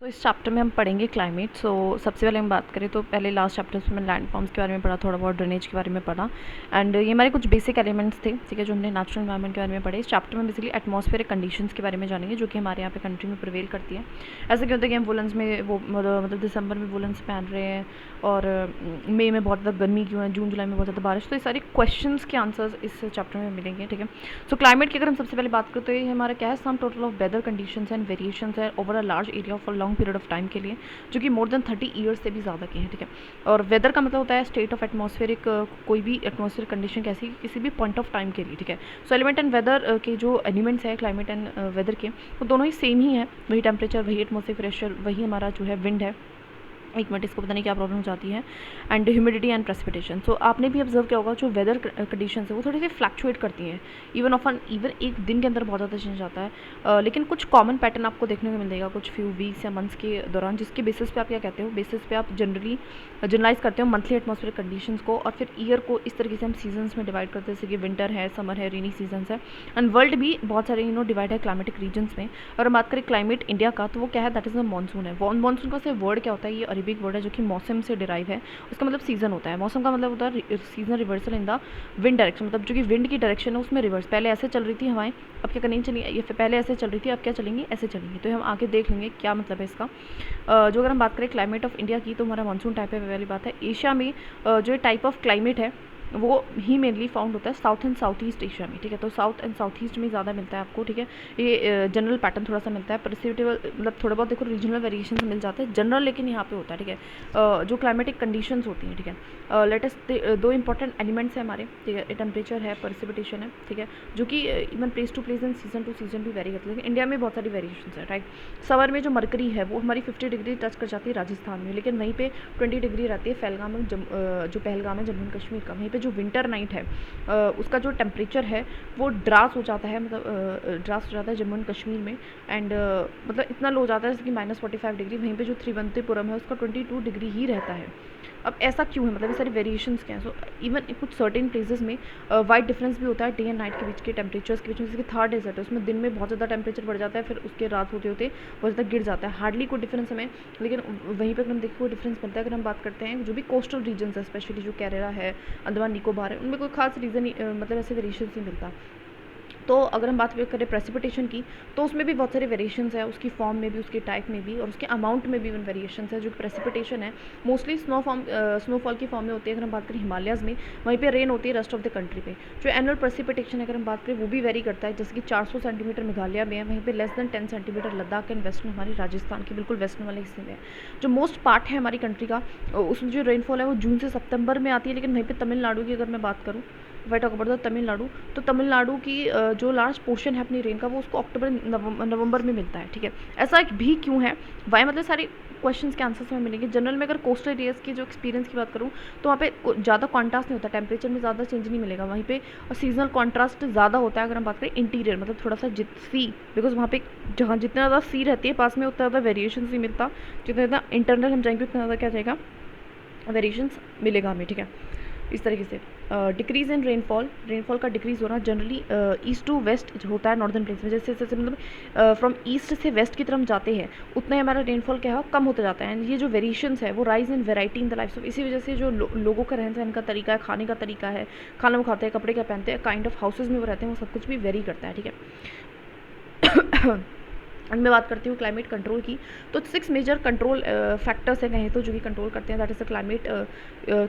तो इस चैप्टर में हम पढ़ेंगे क्लाइमेट। सबसे पहले हम बात करें तो पहले लास्ट चैप्टर्स में लैंड फॉर्म्स के बारे में पढ़ा, थोड़ा बहुत ड्रेनेज के बारे में पढ़ा एंड ये हमारे कुछ बेसिक एलिमेंट्स थे, ठीक है, जो हमने नेचुरल एनवायरनमेंट के बारे में पढ़े। इस चैप्टर में बेसिकली एटमॉस्फेरिक कंडीशंस के बारे में जानेंगे जो कि हमारे यहाँ पे कंट्री में प्रिवेल करती है। ऐसा क्यों होता है कि हम वुलन्स में वो मतलब दिसंबर में वुलन्स पहन रहे हैं और मई में बहुत ज़्यादा गर्मी क्यों है, जून जुलाई में बहुत ज़्यादा बारिश। तो ये सारे क्वेश्चन के आंसर्स इस चैप्टर में मिलेंगे, ठीक है। सो क्लाइमेट की अगर हम सबसे पहले बात करें तो ये हमारा क्या है, sum total of weather conditions and variations है over a large area for long period of time के लिए, जो कि मोर देन 30 ईयर्स से भी ज़्यादा के हैं, ठीक है। और वेदर का मतलब होता है स्टेट ऑफ एटमॉस्फेरिक, कोई भी एटमॉस्फेरिक कंडीशन कैसी किसी भी पॉइंट ऑफ टाइम के लिए, ठीक है। सो एलिमेंट एंड वेदर के जो एलिमेंट्स है क्लाइमेट एंड वेदर के, वो दोनों ही सेम ही है। वही टेम्परेचर, वही एटमॉस्फेरिक प्रेशर, वही हमारा जो है विंड है। एक मिनट, इसको पता नहीं क्या प्रॉब्लम हो जाती है। And humidity and precipitation. So आपने भी ऑब्जर्व किया होगा जो वेदर कंडीशन है वो थोड़ी सी फ्लक्चुएट करती हैं, इवन एक दिन के अंदर बहुत ज़्यादा चेंज आता है। लेकिन कुछ कॉमन पैटर्न आपको देखने को मिलेगा कुछ फ्यू वीक्स या मंथ्स के दौरान, जिसके बेसिस पे आप क्या कहते हो, बेसिस पे आप जनरलाइज करते हो मंथली एटमॉस्फेरिक कंडीशंस को, और फिर ईयर को इस तरीके से हम सीजन्स में डिवाइड करते हैं, जैसे कि विंटर है, समर है, रेनी सीजन्स है। एंड वर्ल्ड भी बहुत सारे डिवाइड है क्लाइमेटिक रीजन्स में। और हम बात करें क्लाइमेट इंडिया का, तो वो क्या है, दैट इज़ द मानसून है। मानसून का से वर्ड क्या होता है, ये अरेबिक वर्ड है जो कि मौसम से डिराइव है। उसका मतलब सीजन होता है। मौसम का मतलब होता है season reversal in the wind direction, मतलब जो कि विंड की डायरेक्शन है उसमें रिवर्स। पहले ऐसे चल रही थी हवाएं, अब क्या करनी चाहिए, ये पहले ऐसे चल रही थी, अब क्या चलेंगी, ऐसे चलेंगी। तो हम आगे देख लेंगे क्या मतलब है इसका। जो अगर हम बात करें क्लाइमेट ऑफ इंडिया की, तो हमारा मानसून टाइप है, वाली बात है। एशिया में जो टाइप ऑफ क्लाइमेट है वो ही मेनली फाउंड होता है south and south east Asia में, ठीक है। तो साउथ एंड साउथ ईस्ट में ज़्यादा मिलता है आपको, ठीक है। ये जनरल पैटर्न थोड़ा सा मिलता है, परसिपिटेबल मतलब थोड़ा बहुत देखो रीजनल वेरिएशन मिल जाते हैं जनरल, लेकिन यहाँ पे होता है, ठीक है। जो क्लाइमेटिक कंडीशंस होती हैं, ठीक है। लेटेस्ट दो इंपॉर्टेंट एलिमेंट्स हैं हमारे, ठीक है। टेम्परेचर है, परसिपिटेशन है, ठीक है, जो कि even place to place and season to season भी वेरी करती है। लेकिन इंडिया में बहुत सारी वेरिएशन है, राइट। समर में जो मरकरी है वो हमारी 50 डिग्री टच कर जाती है राजस्थान में, लेकिन वहीं पे 20 डिग्री रहती है पहलगाम में, जो पहलगाम है जम्मू एंड कश्मीर का। वहीं पे जो विंटर नाइट है उसका जो टेम्परेचर है वो ड्रास हो जाता है, मतलब ड्रास हो जाता है जम्मू एंड कश्मीर में। एंड मतलब इतना लो हो जाता है जैसे कि -45 डिग्री। वहीं पे जो त्रिवंतपुरम है उसका 22 डिग्री ही रहता है। अब ऐसा क्यों है, मतलब ये सारी वेरिएशंस क्या हैं। सो इवन कुछ सर्टेन प्लेसेस में वाइड डिफरेंस भी होता है डे एंड नाइट के बीच के टेम्परेचर्स के बीच में। जैसे कि थार डेजर्ट है, उसमें दिन में बहुत ज़्यादा टेम्परेचर बढ़ जाता है, फिर उसके रात होते होते बहुत ज़्यादा गिर जाता है, हार्डली कोई डिफरेंस हमें। लेकिन वहीं पर अगर हम देखें कोई डिफरेंस मिलता है। अगर हम बात करते हैं जो भी कोस्टल रीजन्स है, स्पेशली जो केरला है, अंडमान निकोबार है, उनमें कोई खास रीज़न मतलब ऐसे वेरिएशन नहीं मिलता। तो अगर हम बात करें प्रेसिपिटेशन की, तो उसमें भी बहुत सारे वेरिएशंस है, उसकी फॉर्म में भी, उसके टाइप में भी, और उसके अमाउंट में भी इवन वेरिएशंस है। जो प्रेसिपिटेशन है मोस्टली स्नोफॉल की फॉर्म में होती है। अगर हम बात करें हिमालयाज़ में, वहीं पे रेन होती है रेस्ट ऑफ द कंट्री पे। जो एनुअल प्रेसिपिटेशन है अगर हम बात करें वो भी वेरी करता है, जैसे कि 400 सेंटीमीटर मेघालय में है, वहीं पे less than 10 centimetre Ladakh and west में, हमारी राजस्थान के बिल्कुल वेस्टर्न वाले हिस्से में है। जो मोस्ट पार्ट है हमारी कंट्री का, उसमें जो रेनफॉल है वो जून से सितंबर में आती है। लेकिन वहीं पर तमिलनाडु की अगर मैं बात करूँ, if I talk about the Tamil Nadu, तो तमिलनाडु की जो लार्ज पोर्शन है अपनी रेन का वो उसको अक्टूबर नवंबर में मिलता है, ठीक है। ऐसा भी क्यों है, वाई, मतलब सारे क्वेश्चंस के आंसर्स में मिलेंगे। जनरल में अगर कोस्टल एरियाज की जो एक्सपीरियंस की बात करूँ तो वहाँ पे ज़्यादा कॉन्ट्रास्ट नहीं होता, टेम्परेचर में ज़्यादा चेंज नहीं मिलेगा वहीं पे, और सीजनल कॉन्ट्रास्ट ज़्यादा होता है। अगर हम बात करें इंटीरियर, मतलब थोड़ा सा सी, बिकॉज वहाँ पे जहाँ जितना ज़्यादा सी रहती है पास में उतना ज़्यादा वेरिएशन नहीं मिलता। जितना ज़्यादा इंटरनल हम जाएंगे उतना ज़्यादा क्या जाएगा, वेरिएशंस मिलेगा हमें, ठीक है। इस तरीके से डिक्रीज इन रेनफॉल का डिक्रीज होना जनरली ईस्ट टू वेस्ट होता है नॉर्दर्न प्लेस में। जैसे जैसे मतलब फ्रॉम ईस्ट से वेस्ट की तरफ जाते हैं उतना ही हमारा रेनफॉल क्या है, कम होता जाता है। एंड ये जो वेरिएशंस है वो rise in variety in the life of, इसी वजह से जो लोगों का रहन सहन का तरीका है, खाने का तरीका है, खाना वो खाते हैं, कपड़े क्या पहनते हैं, काइंड ऑफ हाउसेज में वो रहते हैं, वो सब कुछ भी वेरी करता है, ठीक है। मैं बात करती हूँ क्लाइमेट कंट्रोल की, तो 6 मेजर कंट्रोल फैक्टर्स हैं कहें तो, जो कि कंट्रोल करते हैं। दैट इज़ द क्लाइमेट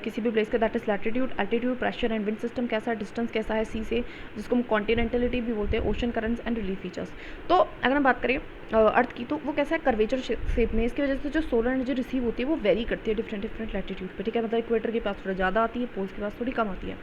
किसी भी प्लेस का, that is latitude, altitude, pressure and wind system कैसा है, डिस्टेंस कैसा है सी से, जिसको हम कॉन्टिनेंटलिटी भी बोलते हैं, ocean currents and relief features. तो अगर हम बात करें अर्थ की, तो वो कैसा है, कर्वेचर शेप में। इसकी वजह से जो सोलर एनर्जी रिसीव होती है वो वेरी करती है डिफरेंट लैटिट्यूड पे, ठीक है। मतलब इक्वेटर के पास थोड़ा ज़्यादा आती है, पोल्स के पास थोड़ी कम आती है।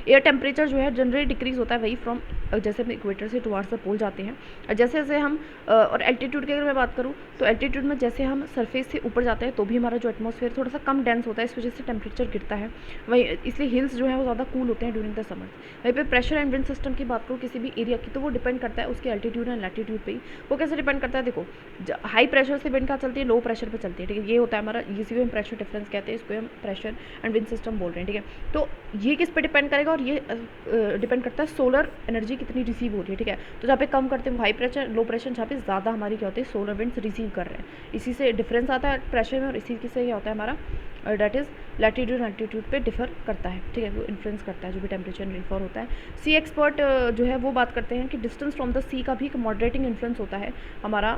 एयर टेम्परेचर जो है जनरली डिक्रीज होता है वही फ्रॉम, जैसे हम इक्वेटर से टुवार्ड्स द पोल जाते हैं। जैसे जैसे हम और एल्टीट्यूड की अगर मैं बात करूँ तो एल्टीट्यूड में जैसे हम सरफेस से ऊपर जाते हैं तो भी हमारा जो एटमॉस्फेयर थोड़ा सा कम डेंस होता है, इस वजह से टेम्परेचर गिरता है। वही इसलिए हिल्स जो है वो ज़्यादा कूल होते हैं ड्यूरिंग द समर। वहीं पे प्रेशर एंड विंड सिस्टम की बात करूँ किसी भी एरिया की, तो वो डिपेंड करता है उसके एल्टीट्यूड एंड लैटिट्यूड पे ही। वो कैसे डिपेंड करता है, देखो हाई प्रेशर से विंड कहाँ चलती है, लो प्रेशर पे चलती है, ठीक है। ये होता है हमारा, इसी को हम प्रेशर डिफरेंस कहते हैं, इसको हम प्रेशर एंड विंड सिस्टम बोल रहे हैं, ठीक है। तो ये किस पे डिपेंड करेगा, और ये डिपेंड करता है सोलर एनर्जी कितनी रिसीव हो रही है, ठीक है। तो जहाँ पे कम करते हैं हाई प्रेशर, लो प्रेशर जहाँ पे ज़्यादा ज़्यादा हमारी क्या होती है सोलर विंड्स रिसीव कर रहे हैं। इसी से डिफरेंस आता है प्रेशर में और इसी से क्या होता है हमारा डेट इज़ लैटीट्यूड एल्टीट्यूड पे डिफर करता है, ठीक है, वो इन्फ्लुएंस करता है जो भी टेम्परेचर एंड रेनफॉल होता है। सी एक्सपर्ट जो है वो बात करते हैं कि डिस्टेंस फ्रॉम द सी का भी एक मॉडरेटिंग इन्फ्लुएंस होता है हमारा,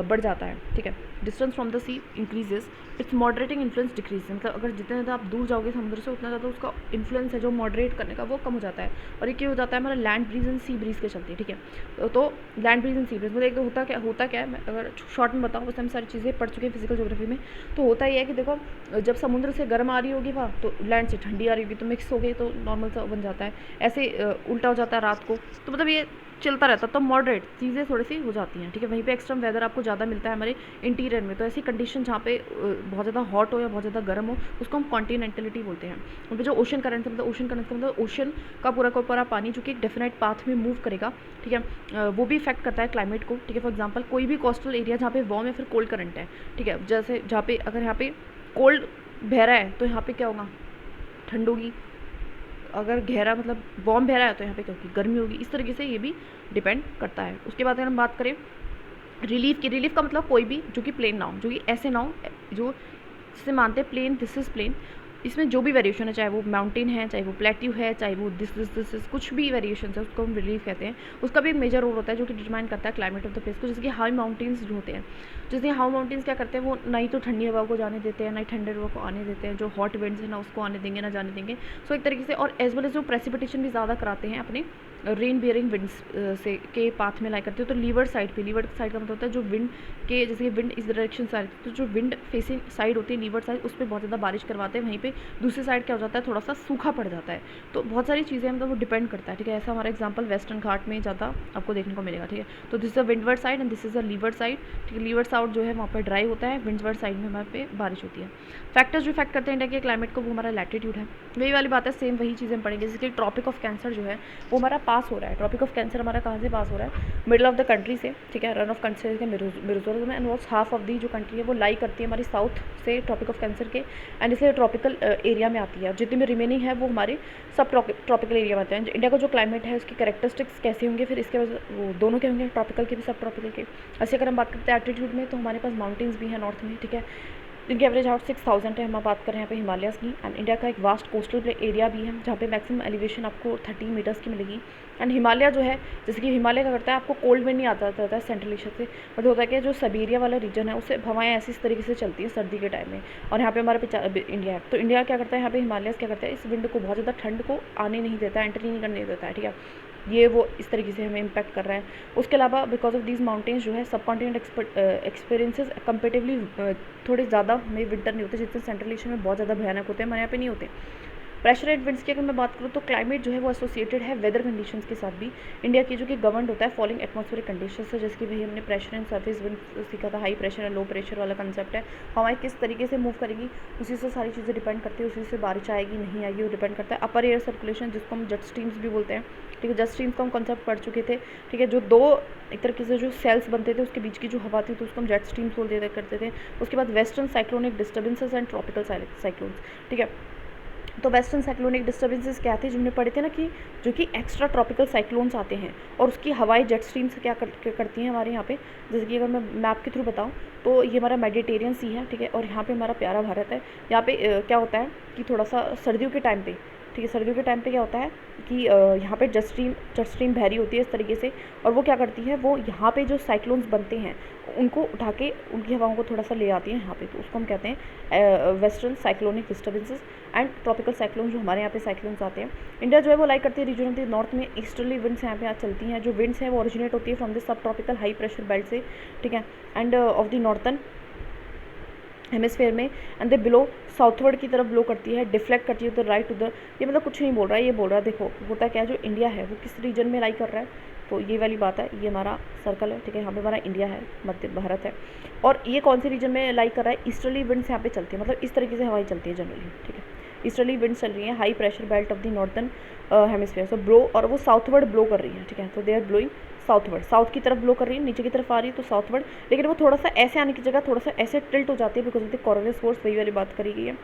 बढ़ जाता है, ठीक है। Distance from the sea increases, its moderating influence decrease, मतलब अगर जितने ज़्यादा आप दूर जाओगे समुद्र से उतना ज़्यादा उसका इन्फ्लुएंस है जो मॉडरेट करने का वो कम हो जाता है। और ये क्या हो जाता है हमारा land breeze and sea breeze के चलते, ठीक है। तो land breeze and sea breeze मतलब एक होता क्या है, मैं अगर शॉर्ट में बताऊँ, उसमें हम सारी चीज़ें पढ़ चुके हैं फिजिकल ज्योग्राफी में। तो होता ये है कि देखो जब समुद्र से गर्म आ रही होगी वहाँ, तो लैंड से ठंडी आ रही होगी, तो मिक्स हो गई तो नॉर्मल सा बन जाता है। ऐसे उल्टा हो जाता है रात को, तो मतलब ये चलता रहता है, तो मॉडरेट चीज़ें थोड़ी सी हो जाती हैं, ठीक है। वहीं पे एक्सट्रीम वेदर आपको ज़्यादा मिलता है हमारे इंटीरियर में। तो ऐसी कंडीशन जहाँ पे बहुत ज़्यादा हॉट हो या बहुत ज़्यादा गर्म हो उसको हम कॉन्टिनेंटलिटी बोलते हैं। उन पर जो ओशन करंट मतलब ओशन का पूरा पानी जो कि एक डेफिनेट पाथ में मूव करेगा, ठीक है, वो भी इफेक्ट करता है क्लाइमेट को, ठीक है। फॉर एग्जाम्पल कोई भी कोस्टल एरिया जहाँ पे वार्म या फिर कोल्ड करंट है, ठीक है, जैसे जहाँ पे अगर यहाँ पे कोल्ड बह रहा है तो यहाँ पे क्या होगा, ठंड होगी। अगर गहरा मतलब वार्म बह रहा है तो यहाँ पे क्या होगी, गर्मी होगी। इस तरीके से ये भी डिपेंड करता है। उसके बाद अगर हम बात करें रिलीफ की, रिलीफ का मतलब कोई भी जो कि प्लेन ना हो, जो कि ऐसे ना हो जो जिसे मानते हैं प्लेन, दिस इज़ प्लेन, इसमें जो भी वेरिएशन है, चाहे वो माउंटेन है, चाहे वो प्लेट्यू है, चाहे वो दिस कुछ भी वेरिएशन है उसको हम रिलीफ कहते हैं। उसका भी एक मेजर रोल होता है जो कि डिटरमाइन करता है क्लाइमेट ऑफ द प्लेस को। जैसे कि हाई माउंटेन्स जो होते हैं, जैसे हाई माउंटेन्स क्या करते हैं, वो ना ही तो ठंडी हवा को जाने देते हैं ना ही ठंडे हवा को आने देते हैं। जो हॉट विंड्स है ना उसको आने देंगे ना जाने देंगे। सो एक तरीके से, और एज वेल एज जो प्रेसिपिटेशन भी ज़्यादा कराते हैं अपने रेन बियरिंग विंड्स से के पाथ में लाई करते हो। तो लीवर्ड साइड का मतलब होता है जो विंड के, जैसे कि विंड इस डायरेक्शन से आ रही है तो जो विंड फेसिंग साइड होती है लीवर्ड साइड, उस पर बहुत ज़्यादा बारिश करवाते हैं। वहीं पे दूसरी साइड क्या हो जाता है, थोड़ा सा सूखा पड़ जाता है। तो बहुत सारी चीज़ें मतलब वो डिपेंड करता है, ठीक है। ऐसा हमारा एग्जाम्पल वेस्टर्न घाट में ज़्यादा आपको देखने को मिलेगा, ठीक है। तो this is a windward side and this is a levered side, ठीक है। लीवर्ड साइड जो है वहाँ पर ड्राई होता है, विंडवर्ड साइड में हमारे पे बारिश होती है। फैक्टर्स जो इफेक्ट करते हैं इंडिया के क्लाइमेट को, वो हमारा लैटिट्यूड है। वही वाली बात है, सेम वही चीज़ें पढ़ेंगे। जैसे कि ट्रॉपिक ऑफ कैंसर जो है वो हमारा पास हो रहा है। ट्रॉपिक ऑफ कैंसर हमारा कहाँ से पास हो रहा है, मिडल ऑफ द कंट्री से, ठीक है। रन ऑफ कंट्री के मिजोरम में, and what's half of the जो कंट्री है वो लाई करती है हमारी साउथ से ट्रॉपिक ऑफ कैंसर के, एंड इसलिए ट्रॉपिकल एरिया में आती है। जितनी भी रिमेनिंग है वो हमारे सब ट्रॉपिकल एरिया में आते हैं। इंडिया का जो क्लाइमेट है उसकी कैरेक्टरिस्टिक्स कैसे होंगे, फिर इसके वो दोनों के होंगे, ट्रॉपिकल के भी सब ट्रॉपिकल के। ऐसे अगर हम बात करते हैं एल्टीट्यूड में, तो हमारे पास माउंटेन्स भी हैं नॉर्थ में, ठीक है। इनकी एवरेज हाउट 6000 है। हम बात करें यहाँ पे हिमालयस की, एंड इंडिया का एक वास्ट कोस्टल एरिया भी है जहाँ पे मैक्सिमम एलिवेशन आपको 30 मीटर्स की मिलेगी। एंड हिमालय जो है, जैसे कि हिमालय का करता है आपको कोल्ड विंड नहीं आता रहता है सेंट्रल एशिया से, बट होता है कि जो साइबेरिया वाला रीजन है उससे हवाएं ऐसी इस तरीके से चलती हैं सर्दी के टाइम में, और यहाँ पे हमारे इंडिया है। तो इंडिया क्या करता है, यहाँ पे हिमालयस क्या करता है, इस विंड को बहुत ज़्यादा ठंड को आने नहीं देता है, एंट्री नहीं करने देता है, ठीक है। ये वो इस तरीके से हमें इम्पैक्ट कर रहा है। उसके अलावा बिकॉज ऑफ दीज माउंटेन्स जो है सब कॉन्टिनेंट एक्सपीरियंसेस कंपेरेटिवली थोड़े ज़्यादा हमें विंटर नहीं होते, जितने सेंट्रल एशिया में बहुत ज़्यादा भयानक होते हैं, हमारे यहाँ पे नहीं होते। प्रेशर एंड विंड्स की अगर मैं बात करूँ तो क्लाइमेट जो है वो एसोसिएटेड है वेदर कंडीशंस के साथ भी। इंडिया की जो कि गवर्न होता है फॉलोइंग एटमॉस्फेरिक कंडीशंस है, जैसे कि भाई हमने प्रेशर एंड सरफेस विंड सीखा था, high pressure and low pressure वाला कंसेप्ट है। हवाएं किस तरीके से मूव करेगी उसी से सारी चीज़ें डिपेंड करती है, उसी से बारिश आएगी नहीं आएगी वो डिपेंड करता है। अपर एयर सर्कुलेशन जिसको हम जेट स्ट्रीम्स भी बोलते हैं, ठीक है। जेट स्ट्रीम्स का हम कंसेप्ट पढ़ चुके थे, ठीक है। जो दो एक तरीके से जो सेल्स बनते थे उसके बीच की जो हवा थी तो उसको हम जेट स्ट्रीम्स बोल दिया करते थे। उसके बाद western cyclonic disturbances and tropical cyclones, ठीक है। तो वेस्टर्न साइक्लोनिक डिस्टर्बेंसेस क्या थे, जो हमने पढ़े थे ना, कि जो कि एक्स्ट्रा ट्रॉपिकल साइक्लोन्स आते हैं और उसकी हवाई जेट स्ट्रीम से क्या करती हैं हमारे यहाँ पे। जैसे कि अगर मैं मैप के थ्रू बताऊँ तो ये हमारा मेडिटेरियन सी है, ठीक है। और यहाँ पे हमारा प्यारा भारत है। यहाँ पे क्या होता है कि थोड़ा सा सर्दियों के टाइम पे, ठीक है, सर्दियों के टाइम पे क्या होता है कि यहाँ पे जेट स्ट्रीम बहरी होती है इस तरीके से, और वो क्या करती है, वो यहाँ पे जो साइक्लोन्स बनते हैं उनको उठा के उनकी हवाओं को थोड़ा सा ले आती है यहाँ पे। तो उसको हम कहते हैं western cyclonic disturbances and tropical cyclone, जो हमारे यहाँ पे साइक्लोन्स आते हैं। इंडिया जो है वो लाइक करती है रीजन ऑफ द नॉर्थ में ईस्टर्ली विंड्स यहाँ पे चलती हैं। जो विंड्स हैं वो ओरिजिनेट होती है from the sub tropical high pressure belt से, ठीक है, end of the northern hemisphere में, एंड दे बिलो साउथवर्ड की तरफ ब्लो करती है, डिफ्लेक्ट करती है तो राइट टू द, ये मतलब कुछ नहीं बोल रहा है, ये बोल रहा है देखो होता क्या है, जो इंडिया है वो किस रीजन में लाई कर रहा है। तो ये वाली बात है, ये हमारा सर्कल है, ठीक है। यहाँ पे हमारा इंडिया है, मध्य भारत है, और ये कौन से रीजन में लाई कर रहा है, ईस्टर्ली विंड्स यहाँ पे चलती है, मतलब इस तरीके से हवाएं चलती है जनरली, ठीक है। ईस्टर्ली विंड्स चल रही हैं, high pressure belt of the northern hemisphere, so blow, और वो साउथवर्ड ब्लो कर रही है, ठीक है। तो they are blowing southward, south की तरफ ब्लो कर रही है, नीचे की तरफ आ रही है तो साउथवर्ड, लेकिन वो थोड़ा सा ऐसे आने की जगह थोड़ा सा ऐसे टिल्ट हो जाती है because of the Kourounis force, वही वाली बात करी गई है।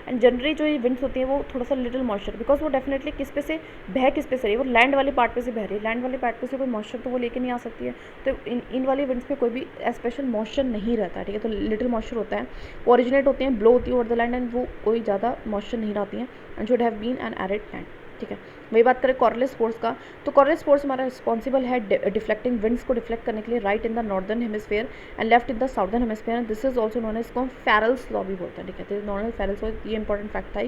एंड जनरली जो ये विंड्स होती हैं वो थोड़ा सा लिटिल मॉइस्चर, बिकॉज वो डेफिनेटली किस पे से किस पे से रही है, वो लैंड वाले पार्ट पे से बह रही है, लैंड वाले पार्ट पे से कोई मॉइस्चर तो वो लेके नहीं आ सकती है, तो इन वाले विंड्स पे कोई भी स्पेशल मॉइस्चर नहीं रहता है, ठीक है। तो लिटिल मॉइस्चर होता है, वो ओरिजिनेट होते हैं, ब्लो होती है ओवर द लैंड, एंड वो कोई ज़्यादा मॉइस्चर नहीं रहती हैं, and should have been an arid land, ठीक है। वही बात करें कॉर्डलेस फोर्स का, तो कॉर्डलेस फोर्स हमारा रिस्पॉन्सिबल है डिफ्लेक्टिंग विंड्स को डिफ्लेक्ट करने के लिए right in the northern hemisphere and left in the southern hemisphere, and this is also known as इसको फेरल्स लॉ भी बोलते हैं, ठीक है। तो नॉर्मल फेरल्स लॉ, ये इंपॉर्टेंट फैक्ट था।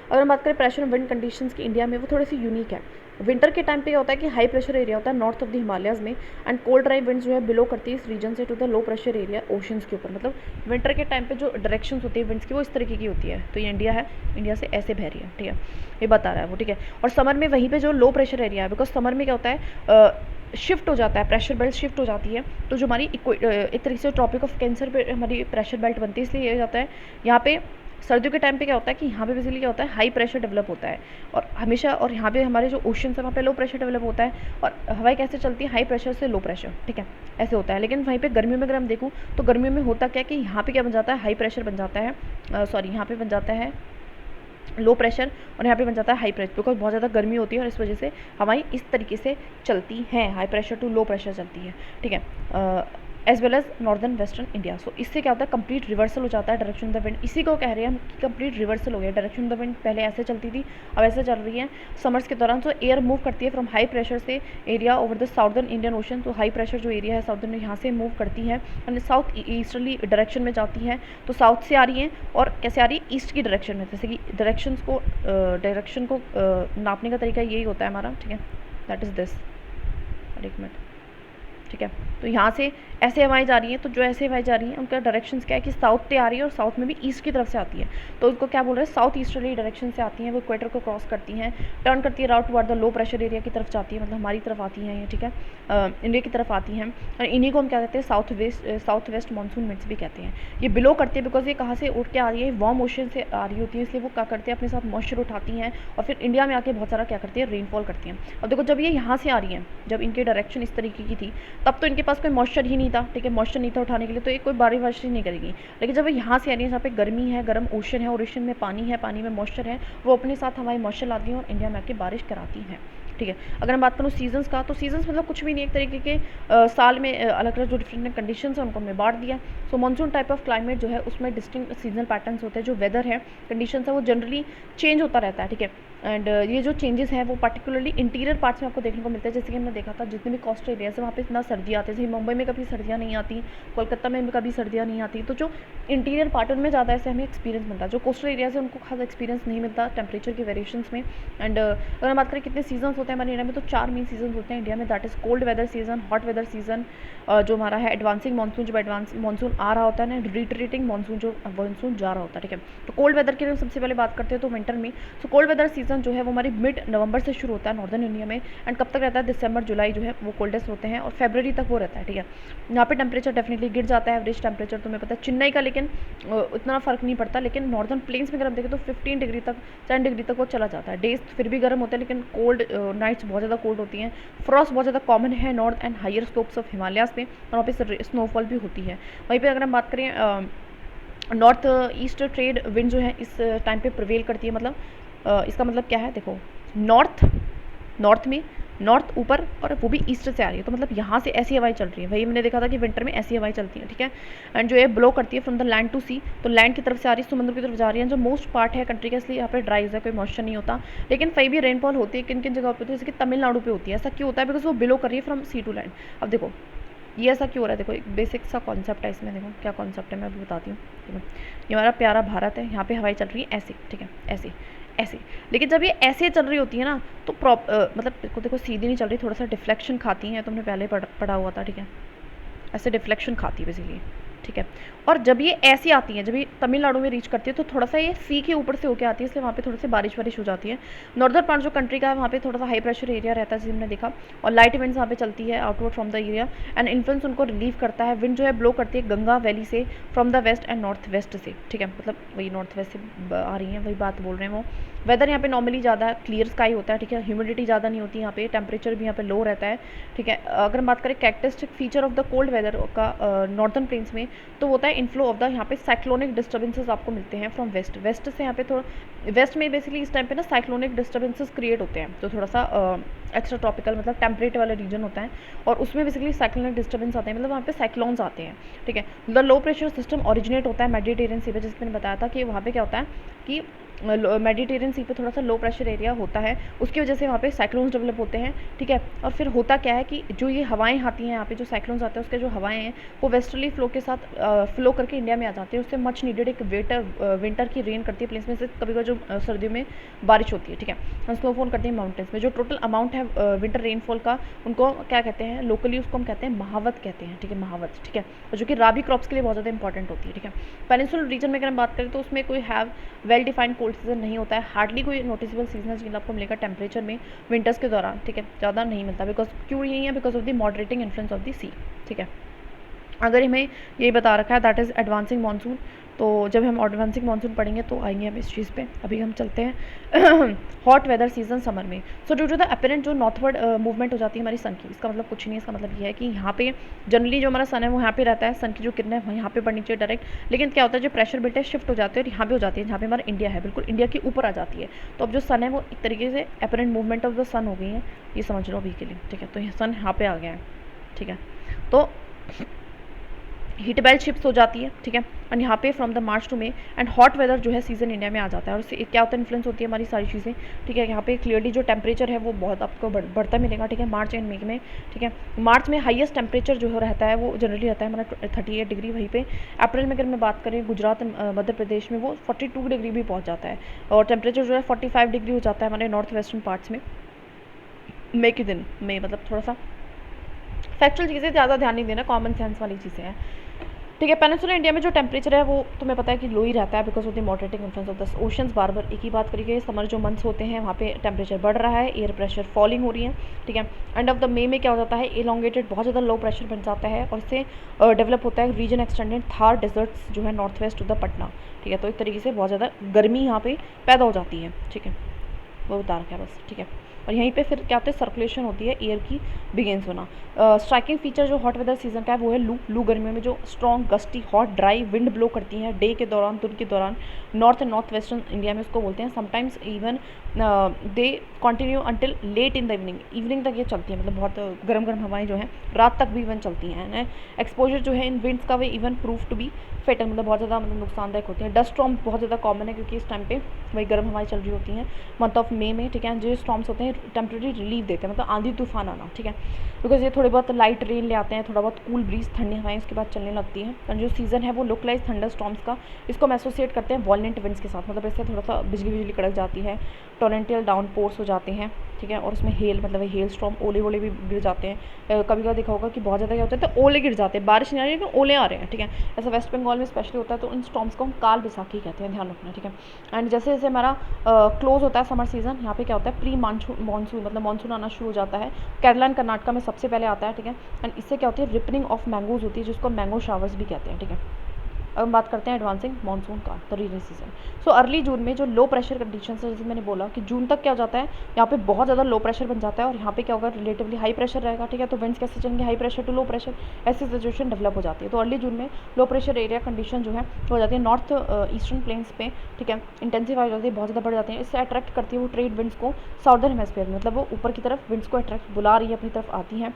अगर हम बात करें प्रेशर विंड कंडीशंस की इंडिया में, वो थोड़ी सी यूनिक है। विंटर के टाइम पे क्या होता है कि हाई प्रेशर एरिया होता है नॉर्थ ऑफ द हिमालयाज में, एंड कोल्ड ड्राई विंड्स जो है बिलो करती है इस रीजन से to the low pressure area oceans के ऊपर, मतलब विंटर के टाइम पे जो डायरेक्शन होती है विंड्स की वो इस तरीके की होती है। तो ये इंडिया है, इंडिया से ऐसे बह रही है, ठीक है, ये बता रहा है वो, ठीक है। और समर में वहीं पे जो लो प्रेशर एरिया है, बिकॉज समर में क्या होता है शिफ्ट हो जाता है, प्रेशर बेल्ट शिफ्ट हो जाती है, तो जो हमारी एक तरीके से ट्रॉपिक ऑफ कैंसर पे हमारी प्रेशर बेल्ट बनती है, इसलिए ये जाता है यहाँ पे सर्दियों के टाइम पे क्या होता है कि यहाँ पे बेसिकली क्या होता है हाई प्रेशर डेवलप होता है, और हमेशा, और यहाँ पे हमारे जो ओशन है वहाँ पे लो प्रेशर डेवलप होता है, और हवाएं कैसे चलती है हाई प्रेशर से लो प्रेशर, ठीक है, ऐसे होता है। लेकिन वहीं पे गर्मियों में अगर हम देखूँ तो गर्मियों में होता क्या कि यहाँ पे क्या बन जाता है हाई प्रेशर बन जाता है, सॉरी यहाँ पे बन जाता है लो प्रेशर, और यहाँ पे बन जाता है हाई प्रेशर, बिकॉज बहुत ज़्यादा गर्मी होती है और इस वजह से हवाएं इस तरीके से चलती हैं, high pressure to low pressure चलती है, ठीक है, as well as northern western India. So इससे क्या होता है कंप्लीट रिवर्सल हो जाता है डायरेक्शन ऑफ द विंड, इसी को कह रहे हैं हम कि कंप्लीट रिवर्सल हो गया, डायरेक्शन ऑफ द विंड पहले ऐसे चलती थी अब ऐसे चल रही है समर्स के दौरान। सो एयर मूव करती है फ्रॉम हाई प्रेशर से area over the southern Indian ocean, तो हाई प्रेशर जो एरिया है साउदर्न यहाँ से मूव करती है एंड साउथ ईस्टर्ली डायरेक्शन में जाती है, तो साउथ से आ रही है और कैसे आ रही है ईस्ट की डायरेक्शन में, जैसे कि डायरेक्शन को नापने का तरीका यही होता है हमारा, ठीक है, दैट इज़ दिस, एक मिनट, ठीक है। तो यहाँ से ऐसे हवाएं जा रही हैं, तो जो ऐसे हवाएं जा रही हैं उनका डायरेक्शन क्या है कि साउथ से आ रही है और साउथ में भी ईस्ट की तरफ से आती है, तो उनको क्या बोल रहे हैं साउथ ईस्टर्ली डायरेक्शन से आती हैं, वो इक्वेटर को क्रॉस करती हैं, टर्न करती है route toward the low pressure area की तरफ जाती है, मतलब हमारी तरफ आती हैं ये, ठीक है, इंडिया की तरफ आती हैं, और इन्हीं को हम क्या कहते हैं साउथ वेस्ट मानसून विंड्स भी कहते हैं। ये बिलो करती है बिकॉज ये कहाँ से उठ के आ रही है, वार्म ओशन से आ रही होती है, इसलिए वो क्या करते हैं अपने साथ मॉइस्चर उठाती हैं और फिर इंडिया में आके बहुत सारा क्या करती है रेनफॉल करती हैं। अब देखो जब ये यहाँ से आ रही हैं, जब इनकी डायरेक्शन इस तरीके की थी तब तो इनके पास कोई मॉइस्चर ही नहीं था, ठीक है, मॉइस्चर नहीं था उठाने के लिए, तो ये कोई बारिश वारिश नहीं करेगी। लेकिन जब यहाँ से आ रही है जहाँ पे गर्मी है, गर्म ओशन है और ओशन में पानी है, पानी में मॉइस्चर है, वो अपने साथ हमारी मॉइस्चर लाती हैं और इंडिया में आके बारिश कराती हैं, ठीक है। अगर हम बात करूँ सीजन्स का, तो सीजन्स मतलब कुछ भी नहीं, एक तरीके के साल में अलग अलग जो डिफरेंट कंडीशंस हैं उनको हमने बांट दिया। सो मानसून टाइप ऑफ क्लाइमेट जो है उसमें डिस्टिंक्ट सीजनल पैटर्न्स होते हैं, जो वेदर है कंडीशंस है वो जनरली चेंज होता रहता है, ठीक है। एंड ये जो चेंजेस हैं वो पर्टिकुलरली इंटीरियर पार्ट्स में आपको देखने को मिलता है, जैसे कि हमने देखा था जितने भी कोस्टल एरियाज है वहाँ पे इतना सर्दी आती है, जैसे मुंबई में कभी सर्दियाँ नहीं आती, कोलकाता में भी कभी सर्दियाँ नहीं आती, तो जो इंटीरियर पार्ट उनमें ज़्यादा ऐसे हमें एक्सपीरियंस मिलता है, जो कोस्टल एरियाज है उनको खास एक्सपीरियंस नहीं मिलता टेम्परेचर के वेरिएशंस में। एंड अगर हम बात करें कितने सीजन्स होते हैं हमारे इंडिया में, तो 4 मेन सीजन होते हैं इंडिया में, that is cold weather season, hot weather season, जो हमारा है एडवांसिंग मानसून, जब एडवांस मानसून आ रहा होता है ना, रिट्रीटिंग मानसून जो मानसून जा रहा होता है, ठीक है। तो कोल्ड वेदर की सबसे पहले बात करते हैं तो विंटर में, सो कोल्ड वेदर सीजन जो है वो हमारी मिड नवंबर से शुरू होता है नॉर्दर्न इंडिया में, एंड कब तक रहता है दिसंबर जुलाई जो है वो कोल्डेस्ट होते हैं और फरवरी तक वो रहता है, ठीक है। यहाँ पे टेम्परेचर डेफिनेटली गिर जाता है, एवरेज टेम्परेचर तुम्हें पता है चेन्नई का, लेकिन उतना फ़र्क नहीं पड़ता, लेकिन नॉर्दर्न प्लेन्स में अगर हम देखें तो 15 डिग्री तक 10 डिग्री तक वो चला जाता है। डेज फिर भी गर्म होते हैं लेकिन कोल्ड नाइट्स बहुत ज़्यादा कोल्ड होती हैं, फ्रॉस्ट बहुत ज़्यादा कॉमन है north and higher slopes of Himalayas में, और वहाँ पे स्नोफॉल भी होती है। वहीं पर अगर हम बात करें नॉर्थ ईस्ट ट्रेड विंड जो है इस टाइम पे प्रिवेल करती है, मतलब इसका मतलब क्या है, देखो नॉर्थ में नॉर्थ ऊपर और वो भी ईस्ट से आ रही है, तो मतलब यहाँ से ऐसी हवाएं चल रही है, वही मैंने देखा था कि विंटर में ऐसी हवाएं चलती हैं, ठीक है। एंड जो है ब्लो करती है फ्रॉम द लैंड टू सी, तो लैंड की तरफ से आ रही है, समुद्र की तरफ जा रही है, जो मोस्ट पार्ट है कंट्री का, इसलिए यहाँ पे ड्राई है, कोई मॉइस्चर नहीं होता, लेकिन कहीं भी रेनफॉल होती है, किन किन जगह पे होती है, जैसे कि तमिलनाडु पे होती है। ऐसा क्यों होता है, बिकॉज वो बिलो कर रही है फ्रॉम सी टू लैंड। अब देखो ये ऐसा क्यों हो रहा है, देखो एक बेसिक सा कॉन्सेप्ट है इसमें, देखो क्या कॉन्सेप्ट है मैं अभी बताती हूँ, ठीक है। ये हमारा प्यारा भारत है, यहाँ पे हवाएं चल रही है ऐसे, ठीक है, ऐसे ऐसे, लेकिन जब ये ऐसे चल रही होती है ना तो मतलब देखो सीधी नहीं चल रही, थोड़ा सा डिफ्लेक्शन खाती हैं, तुमने पहले पढ़ा हुआ था, ठीक है, ऐसे डिफ्लेक्शन खाती है बेसिकली, ठीक है। और जब ये ऐसी आती है, जब ये तमिलनाडु में रीच करती है तो थोड़ा सा ये सी के ऊपर से होके आती है, इसलिए वहाँ पे थोड़ी सी बारिश वारिश हो जाती है। नॉर्दर्न पार्ट जो कंट्री का है वहाँ पे थोड़ा सा हाई प्रेशर एरिया रहता है जैसे हमने देखा, और लाइट विंड्स वहाँ पे चलती है outward from the area, and influence उनको रिलीव करता है। विंड जो है ब्लो करती है गंगा वैली से, from the west and north west से, ठीक है, मतलब वही नॉर्थ वेस्ट से आ रही हैं, वही बात बोल रहे हैं वो। वेदर यहाँ पे नॉर्मली ज़्यादा क्लियर स्काई होता है, ठीक है, ह्यूमिडिटी ज़्यादा नहीं होती यहाँ पे, टेम्परेचर भी यहाँ पे लो रहता है, ठीक है। अगर हम बात करें characteristic feature of the cold weather का नॉर्दर्न प्लेन्स में, तो होता है इनफ्लो ऑफ द, यहाँ पे साइक्लोनिक डिस्टर्बेंसेस आपको मिलते हैं फ्रॉम वेस्ट। वेस्ट से यहाँ पे थोड़ा वेस्ट में बेसिकली इस टाइम पे ना साइक्लोनिक डिस्टर्बेंसेस क्रिएट होते हैं, तो थोड़ा सा एक्स्ट्रा ट्रॉपिकल मतलब टेम्परेट वाला रीजन होता है, और उसमें बेसिकली साइक्लोनिक डिस्टर्बेंस आते हैं, मतलब वहाँ पे साइक्लोन्स आते हैं, ठीक है। The low pressure system originate होता है मेडिटेरियन सी पे, जैसे मैंने बताया था कि वहाँ पे क्या होता है कि मेडिटेरियन सी पे थोड़ा सा लो प्रेशर एरिया होता है, उसकी वजह से वहाँ पे साइक्लोन्स डेवलप होते हैं, ठीक है। और फिर होता क्या है कि जो ये हवाएं आती हैं यहाँ पे, जो साइक्लोन्स आते हैं उसके जो हवाएं हैं वो वेस्टर्ली फ्लो के साथ फ्लो करके इंडिया में आ जाती है, उससे मच नीडेड एक विंटर की रेन करती है प्लेस में से, कभी कभी जो सर्दियों में बारिश होती है, ठीक है, स्नोफॉल करती है माउंटेन्स में। जो टोटल अमाउंट है विंटर रेनफॉल का, उनको क्या कहते हैं लोकली, उसको हम कहते हैं महावत कहते हैं, ठीक है, महावत, ठीक है, जो कि राबी क्रॉप्स के लिए बहुत ज़्यादा इंपॉर्टेंट होती है, ठीक है। पेनिनसुलर रीजन में अगर हम बात करें तो उसमें कोई have well defined cold season नहीं होता है, हार्डली कोई नोटिसेबल सीजनल चेंज आपको मिलेगा टेम्परेचर में विंटर्स के दौरान, ठीक है, ज़्यादा नहीं मिलता। बिकॉज क्यों यही है, because of the moderating influence of the sea, ठीक है। अगर हमें ये बता रखा है दैट इज़ एडवांसिंग मानसून, तो जब हम एडवांसिंग मानसून पढ़ेंगे तो आएंगे हम इस चीज़ पे। अभी हम चलते हैं हॉट वेदर सीजन समर में। So due to the apparent जो नॉर्थवर्ड मूवमेंट हो जाती है हमारी सन की, इसका मतलब कुछ नहीं है, इसका मतलब ये है कि यहाँ पे जनरली जो हमारा सन है वो यहाँ पे रहता है, सन की जो किरणें हैं यहाँ पे पड़नी चाहिए डायरेक्ट, लेकिन क्या होता है जो प्रेशर बेल्ट है शिफ्ट हो जाते हैं और यहाँ पे हो जाती है, जहाँ पे हमारा इंडिया है बिल्कुल इंडिया के ऊपर आ जाती है, तो अब जो सन है वो एक तरीके से अपेरेंट मूवमेंट ऑफ द सन हो गई है, ये समझ लो अभी के लिए, ठीक है। तो सन यहाँ पे आ गया है, ठीक है, तो हीट बेल्ट शिफ्ट हो जाती है, ठीक है, और यहाँ पे from the March to May and hot weather जो है सीजन इंडिया में आ जाता है, और उससे क्या होता है इन्फ्लुएंस होती है हमारी सारी चीज़ें, ठीक है। यहाँ पे क्लियरली जो टेम्परेचर है वो बहुत आपको बढ़ता मिलेगा, ठीक है, मार्च एंड मे में, ठीक है। मार्च में हाईएस्ट टेम्परेचर जो रहता है वो जनरली रहता है हमारा 38 डिग्री, वहीं पे अप्रैल में अगर मैं बात करें गुजरात मध्य प्रदेश में वो 42 डिग्री भी पहुँच जाता है, और टेम्परेचर जो है 45 डिग्री हो जाता है हमारे नॉर्थ वेस्टर्न पार्ट्स में मई के दिन में। मतलब थोड़ा सा फैक्चुअल चीज़ें ज़्यादा ध्यान नहीं देना, कॉमन सेंस वाली चीज़ें हैं, ठीक है। पेनिनसुलर इंडिया में जो टेम्परेचर है वो तुम्हें पता है कि लो ही रहता है because of the moderating influence of the oceans. बार बार एक ही बात करिए, समर जो मंथ्स होते हैं वहाँ पे टेम्परेचर बढ़ रहा है, एयर प्रेशर फॉलिंग हो रही है, ठीक है। एंड ऑफ द मे में क्या हो जाता है एलोंगेटेड बहुत ज़्यादा लो प्रेशर बन जाता है, और इससे डेवलप होता है रीजन एक्सटेंडेड थार डेजर्ट्स जो है north west to the Patna, ठीक है। तो एक तरीके से बहुत ज़्यादा गर्मी यहाँ पे पैदा हो जाती है, ठीक है, वो बता रखा है बस, ठीक है। और यहीं पे फिर क्या होता है सर्कुलेशन होती है एयर की बिगेंस होना। स्ट्राइकिंग फीचर जो हॉट वेदर सीजन का है वो है लू गर्मियों में जो strong gusty hot dry wind blow करती हैं डे के दौरान, दिन के दौरान, north and north western India में उसको बोलते हैं। Sometimes even they continue until late in the evening तक ये चलती है, मतलब बहुत गर्म गर्म हवाएं जो हैं रात तक भी इवन चलती हैं। एक्सपोजर जो है इन विंड्स का they even prove to be fatal, मतलब बहुत ज़्यादा मतलब नुकसानदायक होती है। डस्ट स्टॉर्म बहुत ज़्यादा कॉमन है क्योंकि इस टाइम पे वही गर्म हवाएं चल रही होती हैं मंथ ऑफ मे में, ठीक है। जो स्टॉर्म्स होते हैं टेम्परेरी रिलीफ देते हैं, मतलब आंधी तूफान आना, ठीक है, बिकॉज ये थोड़े बहुत लाइट रेन ले आते हैं, थोड़ा बहुत कूल ब्रीज ठंडी हवाएं उसके बाद चलने लगती हैं। और जो सीज़न है वो लोकलाइज थंडर स्टॉर्म्स का, इसको हम एसोसिएट करते हैं वॉलेंट विंड्स के साथ, मतलब इससे थोड़ा सा बिजली बिजली कड़क जाती है, टोरेंटियल डाउन पोर्स हो जाते हैं, ठीक है। और उसमें हेल मतलब हेल स्टॉर्म ओले वोले भी गिर जाते हैं। कभी कभी देखा होगा कि बहुत ज़्यादा क्या होता है तो ओले गिर जाते हैं, बारिश नहीं आ रही लेकिन ओले आ रहे हैं, ठीक है। ऐसा वेस्ट बंगाल में स्पेशली होता है, तो इन स्टॉर्म्स को हम काल बैसाखी कहते हैं, ध्यान रखना, ठीक है। एंड जैसे जैसे हमारा क्लोज होता है समर सीजन, यहाँ पे क्या होता है प्री मानसून मतलब मानसून आना शुरू हो जाता है। केरला एंड कर्नाटका में सबसे पहले आता है, ठीक है। एंड इससे क्या होती है रिपनिंग ऑफ मैंगोज होती है, जिसको मैंगो शावर्स भी कहते हैं, ठीक है। अब हम बात करते हैं एडवांसिंग मानसून का, the rainy season. So early June में जो लो प्रेशर कंडीशन है, जैसे मैंने बोला कि जून तक क्या हो जाता है यहाँ पे बहुत ज़्यादा लो प्रेशर बन जाता है, और यहाँ पे क्या होगा रिलेटिवली हाई प्रेशर रहेगा, ठीक है। तो विंड्स कैसे चलेंगे high pressure to low pressure, ऐसी सिचुएशन डेवलप हो जाती है। तो अर्ली जून में लो प्रेशर एरिया कंडीशन जो है हो जाती है नॉर्थ ईस्टर्न प्लेन्स पे, ठीक है, इंटेंसिफाई हो जाती है, बहुत ज़्यादा बढ़ जाती है। इससे अट्रैक्ट करती है वो ट्रेड विंड्स को साउदर्न हेमिस्फीयर में, मतलब वो ऊपर की तरफ विंड्स को अट्रैक्ट बुला रही है, अपनी तरफ आती हैं,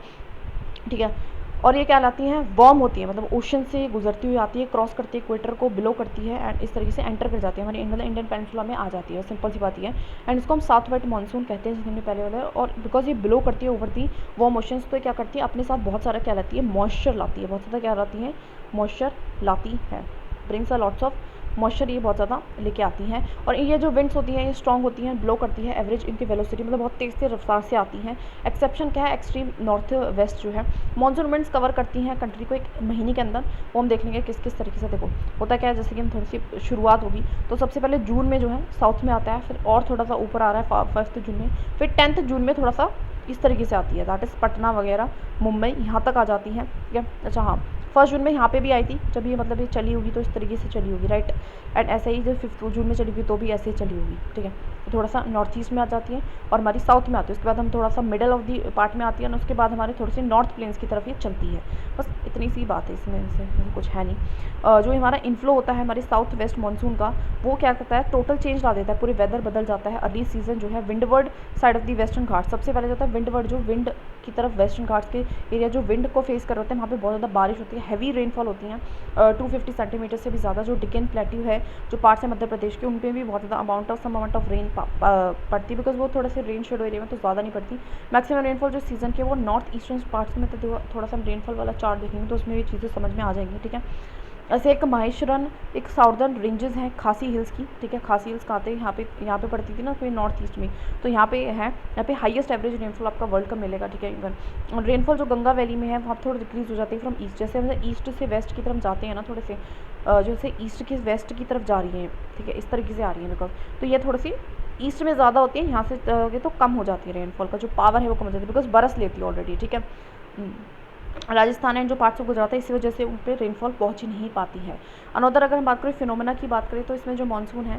ठीक है। और ये क्या लाती हैं वार्म होती है, मतलब ओशन से गुजरती हुई आती है, क्रॉस करती है इक्वेटर को, बिलो करती है, एंड इस तरीके से एंटर कर जाती है हमारी मतलब इंडियन पेनिनसुला में आ जाती है, सिंपल सी बात है। एंड इसको हम साउथ वेस्ट मानसून कहते हैं, जैसे हमने पहले वाला। और बिकॉज ये बिलो करती है ओवर दी वार्म ओशंस, तो क्या करती है अपने साथ बहुत सारा क्या लाती है मॉइस्चर लाती है, बहुत ज़्यादा क्या लाती है मॉइस्चर लाती है, brings a lots of moisture ये बहुत ज़्यादा लेके आती हैं। और ये जो विंड्स होती हैं ये स्ट्रॉन्ग होती हैं, ब्लो करती है, एवरेज इनकी वेलोसिटी मतलब बहुत तेज़ से रफ्तार से आती हैं। एक्सेप्शन क्या है एक्सट्रीम नॉर्थ वेस्ट जो है मॉनसून विंड्स कवर करती हैं कंट्री को एक महीने के अंदर। वो हम देख लेंगे किस किस तरीके से। देखो होता क्या है, जैसे कि हम थोड़ी सी शुरुआत होगी तो सबसे पहले जून में जो है साउथ में आता है, फिर और थोड़ा सा ऊपर आ रहा है 1 जून में, फिर 10 जून में थोड़ा सा इस तरीके से आती है, दैट इज़ पटना वगैरह, मुंबई, यहाँ तक आ जाती है, ठीक है। अच्छा हाँ, 1 जून में यहाँ पे भी आई थी, जब ये मतलब ये चली होगी तो इस तरीके से चली होगी, राइट। एंड ऐसे ही जब 5 जून में चली होगी तो भी ऐसे ही चली होगी, ठीक है। तो थोड़ा सा नॉर्थ ईस्ट में आ जाती है और हमारी साउथ में आती है, उसके बाद हम थोड़ा सा मिडल ऑफ दी पार्ट में आती है, और उसके बाद हमारे थोड़ी सी नॉर्थ प्लेन्स की तरफ ये चलती है। बस इतनी सी बात है इसमें, से कुछ है नहीं। जो हमारा इन्फ्लो होता है हमारे साउथ वेस्ट मानसून का, वो क्या करता है, टोटल चेंज ला देता है, पूरे वेदर बदल जाता है। अर्ली सीजन जो है windward side of the western Ghat, सबसे पहले जाता है विंडवर्ड, जो विंड की तरफ वेस्टर्न घाट्स के एरिया जो विंड को फेस कर रहे होते हैं, वहाँ पे बहुत ज़्यादा बारिश होती है, हैवी रेनफॉल होती है, 250 सेंटीमीटर से भी ज़्यादा। जो डिकेन प्लेट्यू है, जो पार्ट्स है मध्य प्रदेश के, उन पर भी बहुत ज़्यादा सम अमाउंट ऑफ रेन पड़ती है, बिकॉज वो थोड़े से रेन शेडो एरिया में तो ज़्यादा नहीं पड़ती। मैक्सिमम रेनफॉल जो सीजन के वो नॉर्थ ईस्टर्न पार्ट्स में, तो थोड़ा सा रेनफॉल वाला चार्ट देखेंगे तो उसमें ये चीज़ें समझ में आ जाएंगी, ठीक है। ऐसे एक माहेश्वरन, एक साउदर्न रेंजेस हैं खासी हिल्स की, ठीक है। खासी हिल्स कहाँ थे, यहाँ पे पड़ती थी ना कोई नॉर्थ ईस्ट में, तो यहाँ पे है, यहाँ पे हाईएस्ट एवरेज रेनफॉल आपका वर्ल्ड का मिलेगा, ठीक है। इवन रेनफॉल जो गंगा वैली में है वहाँ थोड़ी डिक्रीज हो जाती है फ्रॉम ईस्ट, जैसे हम ईस्ट से वेस्ट की तरफ जाते हैं ना, थोड़े से जैसे ईस्ट के वेस्ट की तरफ जा रही है, ठीक है, इस तरीके से आ रही है, बिकॉज तो ये थोड़ी सी ईस्ट में ज़्यादा होती है, यहाँ से तो कम हो जाती है रेनफॉल का जो पावर है वो कम हो जाती है, बिकॉज बरस लेती है ऑलरेडी, ठीक है। राजस्थान एंड जो पार्ट्स ऑफ गुजरात है, इसी वजह से उन पर रेनफॉल पहुंच ही नहीं पाती है। अनदर अगर हम बात करें फिनोमेना की बात करें, तो इसमें जो मानसून है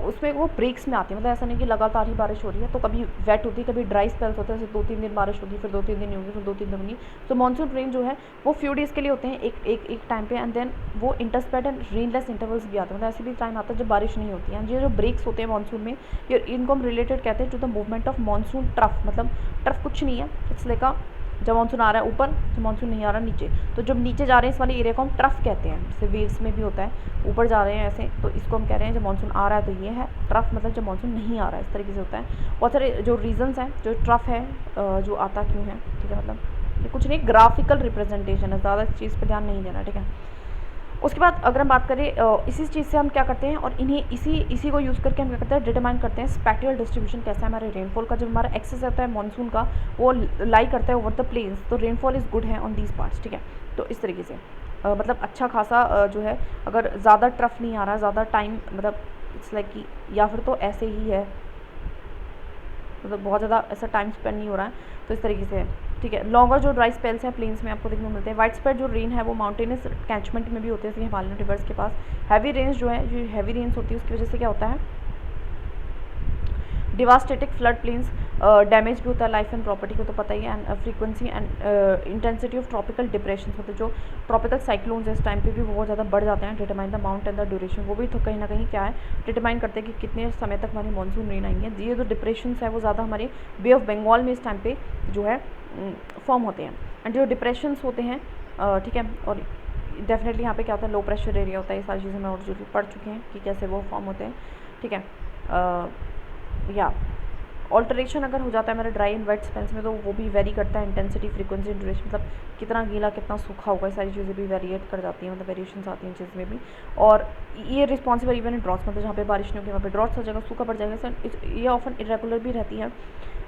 उसमें वो ब्रेक्स में आती है, मतलब ऐसा नहीं कि लगातार ही बारिश हो रही है, तो कभी वेट होती है, कभी ड्राई स्पेल्स होते हैं, जैसे 2-3 दिन बारिश होगी, फिर 2-3 दिन नहीं होगी, फिर 2-3 दिन होगी। तो मानसून रेन जो है वो फ्यू डेज़ के लिए होते हैं एक टाइम पे, एंड देन वो इंटरस्पेट एंड रेनलेस इंटरवल्स भी आते हैं, मतलब ऐसे भी टाइम आता है जब बारिश नहीं होती है। ये जो ब्रेक्स होते हैं मानसून में, ये इनको हम रिलेटेड कहते हैं to the movement of monsoon trough, मतलब ट्रफ कुछ नहीं है, इट्स लाइक अ, जब मानसून आ रहा है ऊपर, जब मानसून नहीं आ रहा नीचे, तो जब नीचे जा रहे हैं इस वाले एरिया को हम ट्रफ कहते हैं, जैसे वेव्स में भी होता है, ऊपर जा रहे हैं ऐसे, तो इसको हम कह रहे हैं जब मानसून आ रहा है तो ये है ट्रफ, मतलब जब मानसून नहीं आ रहा है, इस तरीके से होता है। बहुत सारे जो रीजंस हैं, जो ट्रफ है जो आता क्यों है, ठीक है, मतलब ये कुछ नहीं, ग्राफिकल रिप्रेजेंटेशन है, ज़्यादा इस चीज़ पर ध्यान नहीं देना, ठीक है। उसके बाद अगर हम बात करें इसी चीज़ से हम क्या करते हैं, और इन्हीं इसी को यूज़ करके हम क्या करते हैं, डिटरमाइन करते हैं स्पैटियल डिस्ट्रीब्यूशन कैसा है हमारे रेनफॉल का। जब हमारा एक्सेस रहता है मानसून का, वो लाई करता है ओवर द प्लेन्स, तो रेनफॉल इज़ गुड है ऑन दीज पार्ट्स, ठीक है। तो इस तरीके से मतलब अच्छा खासा जो है, अगर ज़्यादा ट्रफ नहीं आ रहा, ज़्यादा टाइम, मतलब इट्स लाइक कि, या फिर तो ऐसे ही है, मतलब बहुत ज़्यादा ऐसा टाइम स्पेंड नहीं हो रहा है, तो इस तरीके से है, ठीक है। लॉन्गर जो ड्राई स्पेल्स हैं प्लेन्स में आपको देखने को मिलते हैं। वाइड स्प्रेड जो रेन है वो माउंटेनस कैचमेंट में भी होते हैं, जैसे हिमालयन रिवर्स के पास। हैवी रेंज जो है, जो हैवी रेंस होती है उसकी वजह से क्या होता है, डिवास्टेटिक फ्लड प्लेन्स, डैमेज भी होता है लाइफ एंड प्रॉपर्टी को, तो पता ही है। And frequency and intensity of tropical depression, मतलब जो ट्रॉपिकल साइक्लोन्स है इस टाइम पे भी वो बहुत ज़्यादा बढ़ जाते हैं। Determine the amount and the duration, वो भी तो कहीं ना कहीं क्या है, डिटरमाइन करते हैं कि कितने समय तक हमारी मानसून रेन आएंगे। ये जो डिप्रेशन है वो ज़्यादा हमारे बे ऑफ बंगाल में इस टाइम पे जो है फॉर्म होते हैं। एंड जो डिप्रेशंस होते हैं, ठीक है, और डेफिनेटली यहाँ पे क्या होता है, लो प्रेशर एरिया होता है, ये सारी चीज़ें हम ऑलरेडी पढ़ चुके हैं कि कैसे वो फॉर्म होते हैं, ठीक है। या ऑल्टरेशन अगर हो जाता है मेरे ड्राई एंड वेट स्पेल्स में, तो वो भी वेरी करता है, इंटेंसिटी, फ्रीक्वेंसी, ड्यूरेशन, मतलब कितना गीला कितना सूखा होगा, ये सारी चीज़ें भी वेरिएट कर जाती हैं, मतलब वेरिएशंस आती हैं चीज़ में भी। और ये रिस्पॉन्सिबल इवन इन ड्रॉट्स, मतलब जहाँ पे बारिश नहीं होगी वहाँ पे ड्रॉट्स हो जाएगा, सूखा पड़ जाएगा। सर ये ऑफन इरेगुलर भी रहती है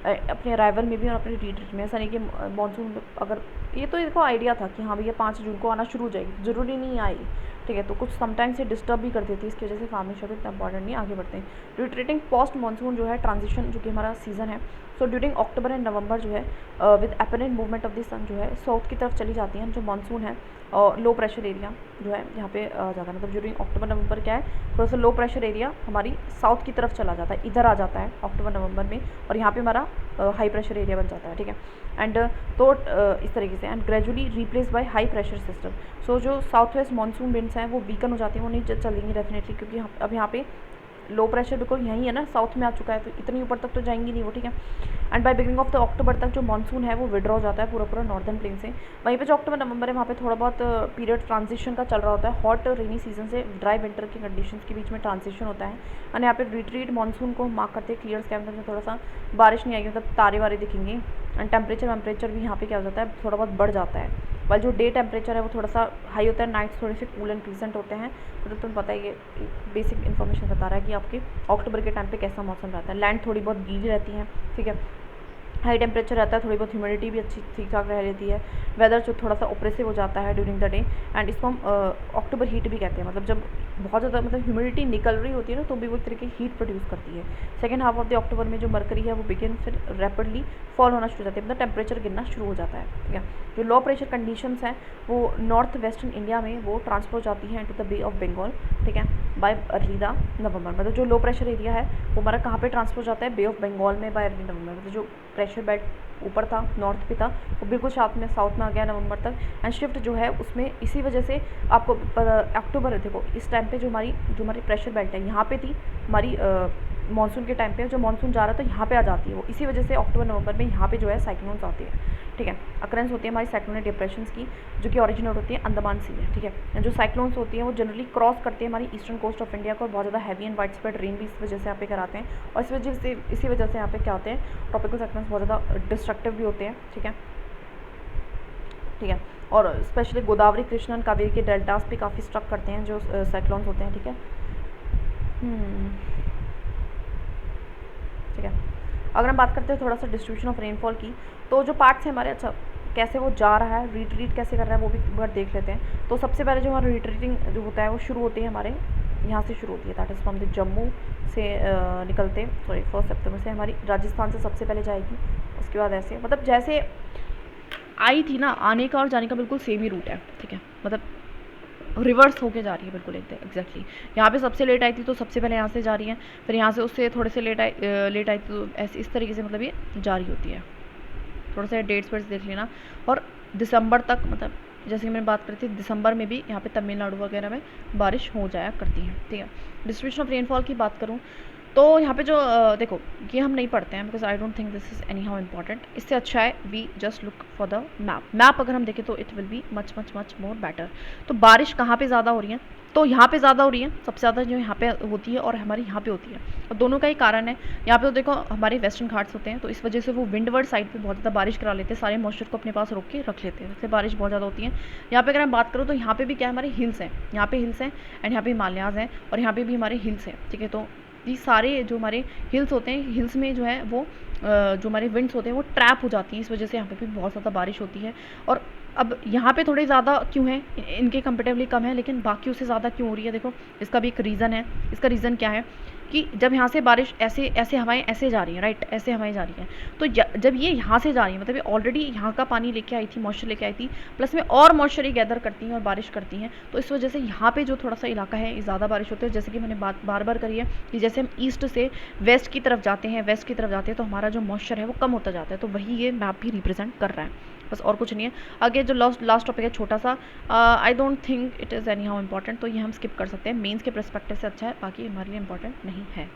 अपने अराइवल में भी और अपने रिट्रीट में। ऐसा नहीं कि मानसून अगर, ये तो इसको आइडिया था कि हाँ भैया 5 जून को आना शुरू हो जाएगी, ज़रूरी नहीं आई, ठीक है। तो कुछ समटाइम्स ये डिस्टर्ब भी कर देती है, इसकी वजह से फार्मिंग शेड्यूल इतना इंपॉर्टेंट नहीं। आगे बढ़ते हैं। रिट्रीटिंग पोस्ट मानसून जो है ट्रांजिशन, जो कि हमारा सीज़न है, so during October and November जो है with apparent movement of the sun जो है साउथ की तरफ चली जाती है। जो मानसून है और लो प्रेशर एरिया जो है यहाँ पे जाता है, मतलब ड्यूरिंग अक्टूबर नवंबर क्या है, थोड़ा सा लो प्रेशर एरिया हमारी साउथ की तरफ चला जाता है, इधर आ जाता है अक्टूबर नवंबर में, और यहाँ पे हमारा हाई प्रेशर एरिया बन जाता है, ठीक है। एंड तो इस तरीके से, and gradually replace by high pressure system. So जो साउथ वेस्ट मानसून विंड्स हैं वो वीकन हो जाती हैं, वो नहीं चलेंगी डेफिनेटली, क्योंकि अब यहाँ पे लो प्रेशर बिल्कुल यहीं है ना, साउथ में आ चुका है, तो इतनी ऊपर तक तो जाएंगी नहीं वो, ठीक है। And by beginning of the October तक जो मानसून है वो विड्रॉ हो जाता है पूरा नॉर्दर्न प्लेन से। वहीं पे जो अक्टूबर नवंबर है वहाँ पे थोड़ा बहुत पीरियड ट्रांजिशन का चल रहा होता है, हॉट रेनी सीजन से ड्राई विंटर की कंडीशंस के बीच में ट्रांजिशन होता है। और यहाँ पे रिट्रीट मानसून को मार्क करते हैं क्लियर स्काई, मतलब थोड़ा सा बारिश नहीं आएगी, मतलब तारे वारे दिखेंगे। एंड टेम्परेचर भी यहाँ पे क्या हो जाता है, थोड़ा बहुत बढ़ जाता है। वाल जो डे टेम्परेचर है वो थोड़ा सा हाई होता है, नाइट्स थोड़े से कूल एंड प्लीजेंट होते हैं। मतलब तुम्हें पता है, ये बेसिक इन्फॉर्मेशन बता रहा है कि आपके अक्टूबर के टाइम पे कैसा मौसम रहता है। लैंड थोड़ी बहुत गीली रहती है, ठीक है। हाई टेम्परेचर रहता है, थोड़ी बहुत ह्यूमिडिटी भी अच्छी ठीक ठाक रह लेती है, वेदर जो थोड़ा सा ऑप्रेसिव हो जाता है ड्यूरिंग द डे, एंड इसको हम अक्टूबर हीट भी कहते हैं। मतलब जब बहुत ज़्यादा मतलब ह्यूमिडिटी निकल रही होती है ना, तो भी वो एक तरीके की हीट प्रोड्यूस करती है। सेकेंड हाफ ऑफ द अक्टूबर में जो मरकरी है वो बिगिन फिर रैपिडली फॉल होना शुरू हो जाती है, मतलब टेम्परेचर गिरना शुरू हो जाता है। ठीक है, जो लो प्रेशर कंडीशंस हैं वो नॉर्थ वेस्टर्न इंडिया में वो ट्रांसफर हो जाती हैं to the Bay of Bengal. ठीक है, बाय अर्ली द नवंबर, मतलब जो लो प्रेशर एरिया है वो हमारा कहाँ पे ट्रांसफर हो जाता है, बे ऑफ बंगाल में बाय अर्ली नवंबर। मतलब जो प्रेशर बेल्ट ऊपर था नॉर्थ पे था वो बिल्कुल साउथ में आ गया नवंबर तक, एंड शिफ्ट जो है उसमें इसी वजह से आपको अक्टूबर देखो इस टाइम पे जो हमारी प्रेशर बेल्ट है यहाँ पे थी हमारी मानसून के टाइम पे, जो मानसून जा रहा था यहाँ पे आ जाती है वो, इसी वजह से अक्टूबर नवंबर में यहाँ पे जो है साइक्लोन्स आते हैं। ठीक है, अकरेंस होती है हमारी साइक्लोनिक डिप्रेशंस की, जो कि ओरिजिनेट होती है अंडमान सी में। ठीक है, जो साइक्लोन्स होती हैं वो जनरली क्रॉस करते हैं हमारी ईस्टर्न कोस्ट ऑफ इंडिया को, बहुत ज़्यादा heavy and wide spread rain भी इस वजह से यहाँ पे कराते हैं, और इसी वजह से यहाँ पे क्या होते हैं, ट्रॉपिकल साइक्लोन्स बहुत ज़्यादा डिस्ट्रक्टिव भी होते हैं। ठीक है, ठीक है, और स्पेशली गोदावरी, कृष्णा एंड कावेरी के डेल्टास भी काफ़ी स्ट्रक करते हैं जो साइक्लोन्स होते हैं। ठीक है, ठीक है, अगर हम बात करते हैं थोड़ा सा डिस्ट्रीब्यूशन ऑफ रेनफॉल की, तो जो पार्ट्स हैं हमारे, अच्छा कैसे वो जा रहा है, रिट्रीट कैसे कर रहा है वो भी एक बार देख लेते हैं। तो सबसे पहले जो हमारा रिट्रीटिंग जो होता है वो शुरू होती है हमारे यहाँ से शुरू होती है, that is from the Jammu से निकलते, सॉरी 1 सितंबर से हमारी राजस्थान से सबसे पहले जाएगी, उसके बाद ऐसे मतलब जैसे आई थी ना, आने का और जाने का बिल्कुल सेम ही रूट है। ठीक है, मतलब रिवर्स होके जा रही है बिल्कुल एग्जैक्टली। यहाँ पे सबसे लेट आई थी तो सबसे पहले यहाँ से जा रही है, फिर यहाँ से उससे थोड़े से लेट आई थी तो ऐसे इस तरीके से मतलब ये जारी होती है। थोड़ा सा डेट्स वेट्स देख लेना, और दिसंबर तक, मतलब जैसे कि मैंने बात करी थी दिसंबर में भी यहाँ पे तमिलनाडु वगैरह में बारिश हो जाया करती है। ठीक है, डिस्ट्रीब्यूशन ऑफ रेनफॉल की बात करूँ तो यहाँ पे जो देखो ये हम नहीं पढ़ते हैं because I don't think this is anyhow important, इससे अच्छा है we just look for the map अगर हम देखें तो it will be much much much more better. तो बारिश कहाँ पे ज़्यादा हो रही है, तो यहाँ पे ज़्यादा हो रही है, सबसे ज़्यादा जो यहाँ पे होती है और हमारे यहाँ पे होती है, और दोनों का ही कारण है। यहाँ पे तो देखो हमारे वेस्टर्न घाट्स होते हैं तो इस वजह से वो विंडवर्ड साइड पे बहुत ज़्यादा बारिश करा लेते हैं, सारे मॉइस्चर को अपने पास रोक के रख लेते हैं, इससे बारिश बहुत ज़्यादा होती है। यहाँ पे अगर हम बात करूँ तो यहाँ पे भी क्या है, हमारे हिल्स हैं, यहाँ पे हिल्स हैं एंड यहाँ पे हिमालयाज़ हैं, और यहाँ पे भी हमारे हिल्स हैं। ठीक है, तो ये सारे जो हमारे हिल्स होते हैं, हिल्स में जो है वो जो हमारे विंड्स होते हैं वो ट्रैप हो जाती हैं, इस वजह से यहाँ पे भी बहुत ज़्यादा बारिश होती है। और अब यहाँ पे थोड़े ज़्यादा क्यों है, इनके कंपेरेटिवली कम है, लेकिन बाकियों से ज़्यादा क्यों हो रही है, देखो इसका भी एक रीज़न है। इसका रीज़न क्या है कि जब यहाँ से बारिश ऐसे ऐसे हवाएं ऐसे जा रही हैं, राइट, ऐसे हवाएं जा रही हैं, तो जब ये यहाँ से जा रही हैं मतलब ये ऑलरेडी यहाँ का पानी लेके आई थी, मॉइस्चर लेके आई थी, प्लस में और मॉइस्चर गैदर करती हैं और बारिश करती हैं, तो इस वजह से यहाँ पे जो थोड़ा सा इलाका है ज़्यादा बारिश होती है। जैसे कि मैंने बात बार बार करी है कि जैसे हम ईस्ट से वेस्ट की तरफ जाते हैं तो हमारा जो मॉइस्चर है वो कम होता जाता है, तो वही ये मैप भी रिप्रेजेंट कर रहा है, बस और कुछ नहीं है। आगे जो लास्ट टॉपिक है छोटा सा, आई don't think it is anyhow important, तो ये हम स्किप कर सकते हैं, मेंस के पर्सपेक्टिव से अच्छा है, बाकी हमारे लिए इम्पॉर्टेंट नहीं है।